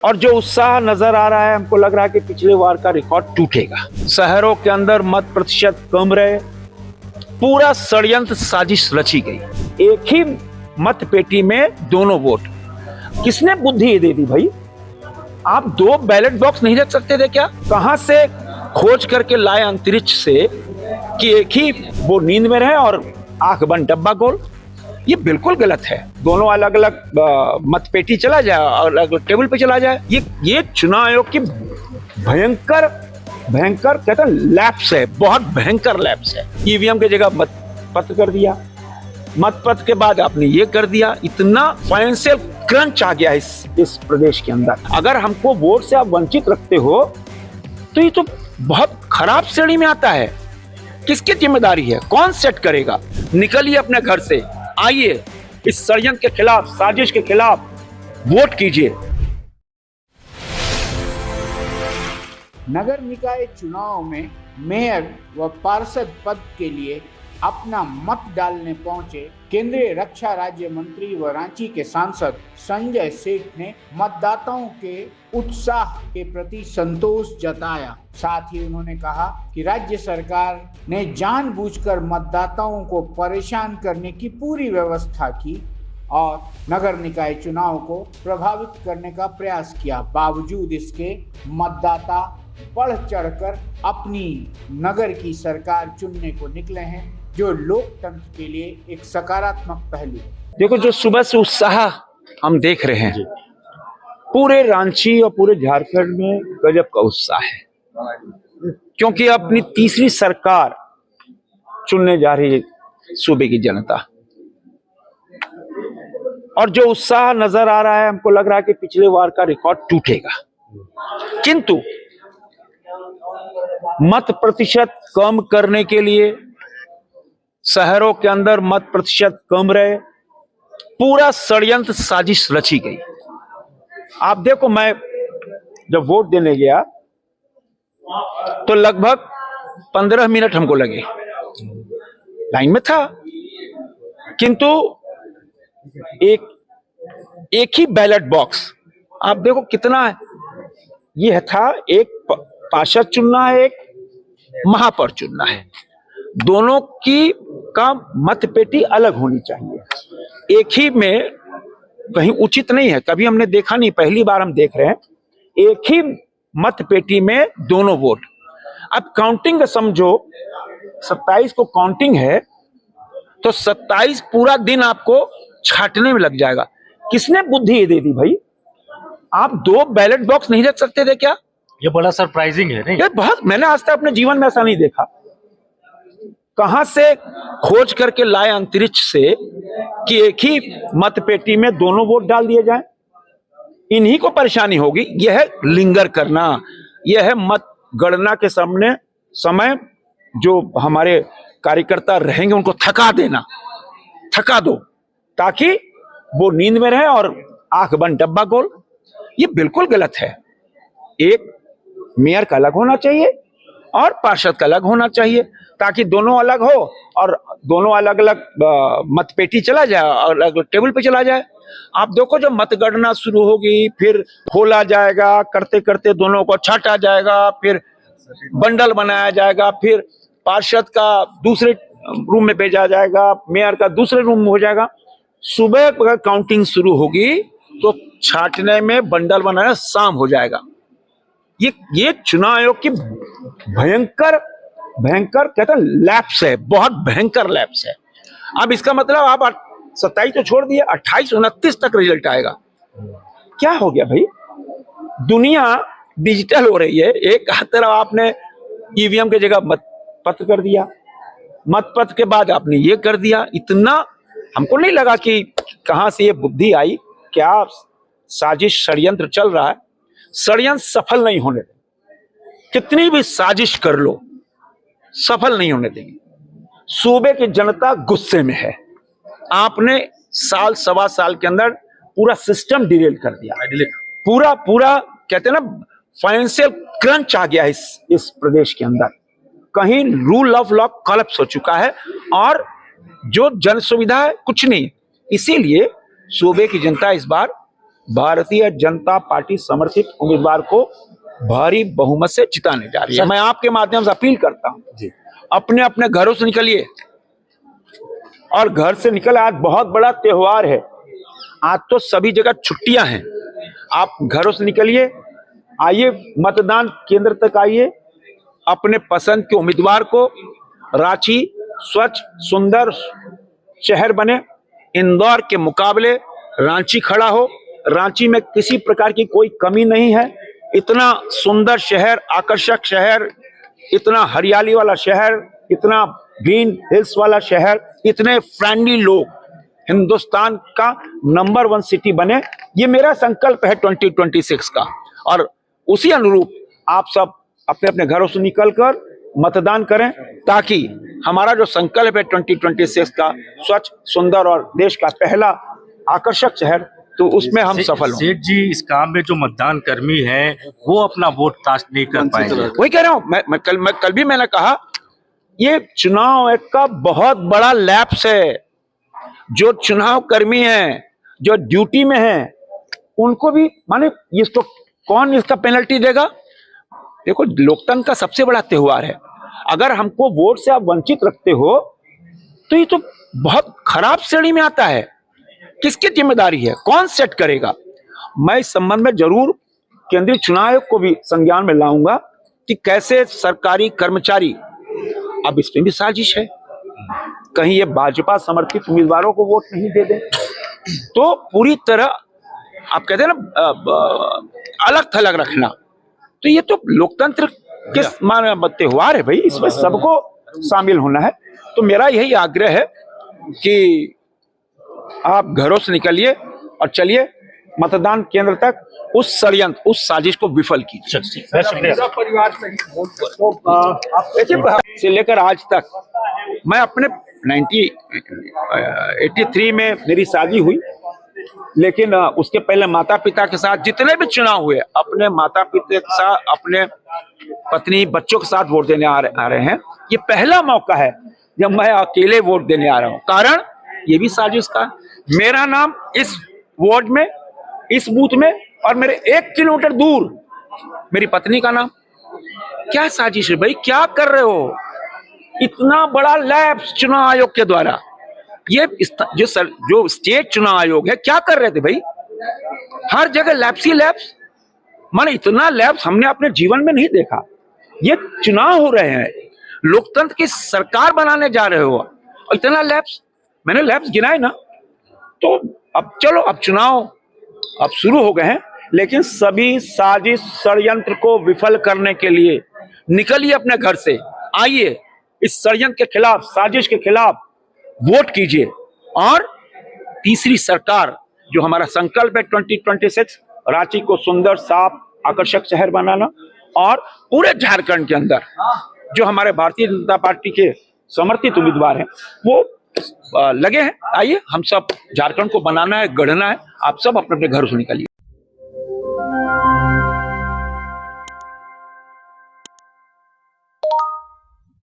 और जो उत्साह नजर आ रहा है, हमको लग रहा है कि पिछले बार का रिकॉर्ड टूटेगा। शहरों के अंदर मत प्रतिशत कम रहे, पूरा षड्यंत्र साजिश रची गई। एक ही मत पेटी में दोनों वोट। किसने बुद्धि दे दी भाई? आप दो बैलेट बॉक्स नहीं रख सकते थे क्या? कहां से खोज करके लाए अंतरिक्ष से कि एक ही वो नींद में रहे और आंख बंद डब्बा गोल? ये बिल्कुल गलत है। दोनों अलग अलग मत पेटी चला जाए और अलग अलग टेबल पे चला जाए। ये चुनाव आयोग की भयंकर कहते हैं लैप्स है, बहुत भयंकर लैप्स है। ईवीएम की जगह मत पत्र कर दिया, मत पत्र के बाद आपने ये कर दिया। इतना फाइनेंशियल क्रंच आ गया इस प्रदेश के अंदर। अगर हमको वोट से आप वंचित रखते हो तो ये तो बहुत खराब श्रेणी में आता है। किसकी जिम्मेदारी है? कौन सेट करेगा? निकलिए अपने घर से, आइए इस षड्यंत्र के खिलाफ, साजिश के खिलाफ वोट कीजिए। नगर निकाय चुनाव में मेयर व पार्षद पद के लिए अपना मत डालने पहुंचे केंद्रीय रक्षा राज्य मंत्री व रांची के सांसद संजय सेठ ने मतदाताओं के उत्साह के प्रति संतोष जताया। साथ ही उन्होंने कहा कि राज्य सरकार ने जानबूझकर मतदाताओं को परेशान करने की पूरी व्यवस्था की और नगर निकाय चुनाव को प्रभावित करने का प्रयास किया। बावजूद इसके मतदाता बढ़ चढ़कर अपनी नगर की सरकार चुनने को निकले हैं, जो लोकतंत्र के लिए एक सकारात्मक पहलू है। देखो, जो सुबह से उत्साह हम देख रहे हैं, पूरे रांची और पूरे झारखंड में गजब का उत्साह है, क्योंकि अपनी तीसरी सरकार चुनने जा रही है सूबे की जनता। और जो उत्साह नजर आ रहा है, हमको लग रहा है कि पिछले बार का रिकॉर्ड टूटेगा। किंतु मत प्रतिशत कम करने के लिए, शहरों के अंदर मत प्रतिशत कम रहे, पूरा षड्यंत्र साजिश रची गई। आप देखो, मैं जब वोट देने गया तो लगभग 15 मिनट हमको लगे, लाइन में था। किंतु एक ही बैलेट बॉक्स, आप देखो कितना है। यह था, एक पार्षद चुनना है, एक महापौर चुनना है। दोनों की का मत पेटी अलग होनी चाहिए। एक ही में कहीं उचित नहीं है। कभी हमने देखा नहीं, पहली बार हम देख रहे हैं। एक ही मत पेटी में दोनों वोट। अब काउंटिंग समझो, 27 को काउंटिंग है तो 27 पूरा दिन आपको छाटने में लग जाएगा। किसने बुद्धि दे दी भाई? आप दो बैलेट बॉक्स नहीं रख सकते थे क्या? ये बड़ा सरप्राइजिंग है नहीं? ये बहुत, मैंने आज तक अपने जीवन में ऐसा नहीं देखा। कहां से खोज करके लाए अंतरिक्ष से कि एक ही मत पेटी में दोनों वोट डाल दिए जाएं? इन्हीं को परेशानी होगी। यह है लिंगर करना, यह है मत गणना के समय जो हमारे कार्यकर्ता रहेंगे उनको थका देना, थका दो ताकि वो नींद में रहे और आंख बंद डब्बा गोल। ये बिल्कुल गलत है। एक मेयर का अलग होना चाहिए और पार्षद का अलग होना चाहिए, ताकि दोनों अलग हो और दोनों अलग अलग मतपेटी चला जाए और अलग अलग टेबल पे चला जाए। आप देखो, जब मतगणना शुरू होगी फिर खोला जाएगा, करते करते दोनों को छाटा जाएगा, फिर बंडल बनाया जाएगा, फिर पार्षद का दूसरे रूम में भेजा जाएगा, मेयर का दूसरे रूम में हो जाएगा। सुबह अगर काउंटिंग शुरू होगी तो छाटने में, बंडल बनाना शाम हो जाएगा। ये चुनाव आयोग की भयंकर कहते हैं लैप्स है, बहुत भयंकर लैप्स है। अब इसका मतलब आप 27 तो छोड़ दिए, 28, 29 तक रिजल्ट आएगा। क्या हो गया भाई? दुनिया डिजिटल हो रही है। एक तरफ आपने ईवीएम की जगह मत पत्र कर दिया, मत पत्र के बाद आपने ये कर दिया। इतना हमको नहीं लगा कि कहां से ये बुद्धि आई। क्या साजिश, षड्यंत्र चल रहा है। षड्यंत्र सफल नहीं होने देंगे। कितनी भी साजिश कर लो, सफल नहीं होने देंगे। सूबे की जनता गुस्से में है। आपने साल सवा साल के अंदर पूरा सिस्टम डिरेल कर दिया। पूरा कहते हैं ना, फाइनेंशियल क्रंच आ गया इस प्रदेश के अंदर। कहीं रूल ऑफ लॉ कोलैप्स हो चुका है और जो जन सुविधा है कुछ नहीं। इसीलिए सूबे की जनता इस बार भारतीय जनता पार्टी समर्थित उम्मीदवार को भारी बहुमत से जिताने जा रही है। मैं आपके माध्यम से अपील करता हूं, अपने अपने घरों से निकलिए, और घर से निकल, आज बहुत बड़ा त्योहार है, आज तो सभी जगह छुट्टियां हैं। आप घरों से निकलिए, आइए मतदान केंद्र तक आइए, अपने पसंद के उम्मीदवार को। रांची स्वच्छ सुंदर शहर बने, इंदौर के मुकाबले रांची खड़ा हो। रांची में किसी प्रकार की कोई कमी नहीं है। इतना सुंदर शहर, आकर्षक शहर, इतना हरियाली वाला शहर, इतना ग्रीन हिल्स वाला शहर, इतने फ्रेंडली लोग, हिंदुस्तान का नंबर 1 सिटी बने, ये मेरा संकल्प है 2026 का। और उसी अनुरूप आप सब अपने अपने घरों से निकलकर मतदान करें, ताकि हमारा जो संकल्प है 2026 का, स्वच्छ सुंदर और देश का पहला आकर्षक शहर, तो उसमें हम सफल हों। सेठ जी, इस काम में जो मतदान कर्मी हैं वो अपना वोट कास्ट नहीं कर पाएंगे। वही कह रहा हूं, मैं कल भी मैंने कहा, ये चुनाव आयोग का बहुत बड़ा लैप्स है। जो चुनाव कर्मी हैं, जो ड्यूटी में हैं, उनको भी माने इसको कौन इसका पेनल्टी देगा? देखो, लोकतंत्र का सबसे बड़ा त्योहार है। अगर हमको वोट से आप वंचित रखते हो तो ये तो बहुत खराब श्रेणी में आता है। किसकी जिम्मेदारी है? कौन सेट करेगा? मैं इस संबंध में जरूर केंद्रीय चुनाव आयोग को भी संज्ञान में लाऊंगा कि कैसे सरकारी कर्मचारी, अब इसमें भी साजिश है, कहीं ये भाजपा समर्थित उम्मीदवारों को वोट नहीं दे दे, तो पूरी तरह आप कहते हैं ना अलग थलग रखना, तो ये तो लोकतंत्र के त्योहार है भाई, इसमें सबको शामिल होना है। तो मेरा यही आग्रह है कि आप घरों से निकलिए और चलिए मतदान केंद्र तक, उस षड्यंत्र, उस साजिश को विफल कीजिए। से लेकर आज तक मैं अपने 1983 में मेरी शादी हुई, लेकिन उसके पहले माता पिता के साथ जितने भी चुनाव हुए, अपने माता पिता के साथ, अपने पत्नी बच्चों के साथ वोट देने आ रहे हैं। ये पहला मौका है जब मैं अकेले वोट देने आ रहा हूं। कारण ये भी साजिश का, मेरा नाम इस वार्ड में, इस बूथ में, और मेरे 1 किलोमीटर दूर मेरी पत्नी का नाम। क्या साजिश है भाई? क्या कर रहे हो? इतना बड़ा लैप्स चुनाव आयोग के द्वारा, ये जो स्टेट चुनाव आयोग है, क्या कर रहे थे भाई? हर जगह लैप्स ही लैप्स, माने इतना लैप्स हमने अपने जीवन में नहीं देखा। ये चुनाव हो रहे हैं, लोकतंत्र की सरकार बनाने जा रहे हो, और इतना लैप्स, मैंने लैप्स गिनाए ना। तो अब चलो, अब चुनाव अब शुरू हो गए हैं, लेकिन सभी साजिश षड्यंत्र को विफल करने के लिए निकलिए अपने घर से, आइए इस षड्यंत्र के खिलाफ, साजिश के खिलाफ वोट कीजिए। और तीसरी सरकार, जो हमारा संकल्प है 2026, रांची को सुंदर, साफ, आकर्षक शहर बनाना, और पूरे झारखंड के अंदर जो हमारे भारतीय जनता पार्टी के समर्थित उम्मीदवार हैं वो लगे हैं। आइए हम सब, झारखंड को बनाना है, गढ़ना है। आप सब अपने अपने घरों से निकलिए।